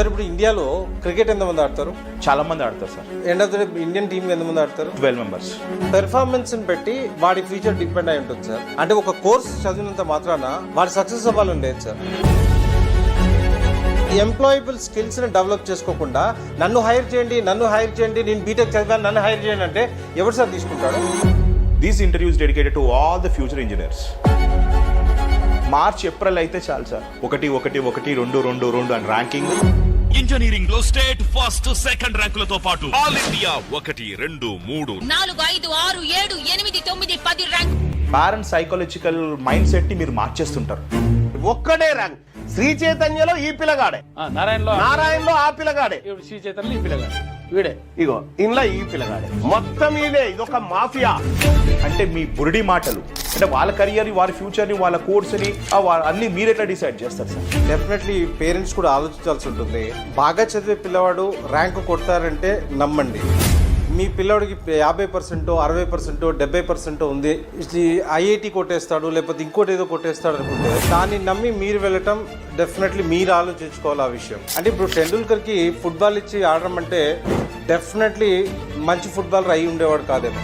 Sir ఇప్పుడు ఇండియాలో cricket ఎంతమంది ఆడతారు? చాలా మంది ఆడతారు sir. End of the day Indian team ఎంతమంది ఆడతారు? 12 మెంబర్స్. పెర్ఫార్మెన్స్ ని బట్టి వాడి ఫ్యూచర్ డిపెండ్ అయి ఉంటుంది సార్. అంటే ఒక కోర్స్ చదివినంత మాత్రాన వాడి సక్సెస్ అవ్వాలని లేదు సార్. ఎంప్లాయబుల్ స్కిల్స్ ని డెవలప్ చేసుకోకుండా నన్ను హైర్ చేయండి నేను బీటెక్ చదివాను నన్ను హైర్ చేయండి అంటే ఎవరు సార్ తీసుకుంటాడు? These interviews dedicated to all the future engineers. March April అయితే చాలు సార్. 1 1 1 2 2 2 అని ర్యాంకింగ్. ఇంజనీరింగ్ లో స్టేట్ ఫస్ట్ సెకండ్ ర్యాంకులతో పాటు all India 1 2 3 4 5 6 7 8 9 10 rank. Parents psychological mind set ని మీరు మార్చేస్తుంటారు. ఒక్కడే ర్యాంక్. శ్రీ చైతన్యలో ఈ పిల్లగాడే, నారాయణలో ఆ పిల్లగాడే, శ్రీ చైతన్య ఈ పిల్లగాడు వీడే, ఇగో ఇంట్లో ఈ పిల్లగాడే, మొత్తం ఇదే. ఇదొక మాఫియా. అంటే మీ బురిడి మాటలు అంటే వాళ్ళ కెరియర్ ని వారి ఫ్యూచర్ ని వాళ్ళ కోర్స్ ని అన్ని మీరు ఎట్లా డిసైడ్ చేస్తారు సార్? డెఫినెట్లీ పేరెంట్స్ కూడా ఆలోచించాల్సి ఉంటుంది. బాగా చదివే పిల్లవాడు ర్యాంకు కొడతారంటే నమ్మండి. మీ పిల్లవాడికి 50%, 60%, 70% ఉంది, ఐఐటి కొట్టేస్తాడు లేకపోతే ఇంకోటి ఏదో కొట్టేస్తాడు అనుకుంటే దాన్ని నమ్మి మీరు వెళ్ళటం డెఫినెట్లీ మీరు ఆలోచించుకోవాలి ఆ విషయం. అంటే ఇప్పుడు టెండూల్కర్కి ఫుట్బాల్ ఇచ్చి ఆడడం అంటే డెఫినెట్లీ మంచి ఫుట్బాలర్ అయి ఉండేవాడు కాదేమో.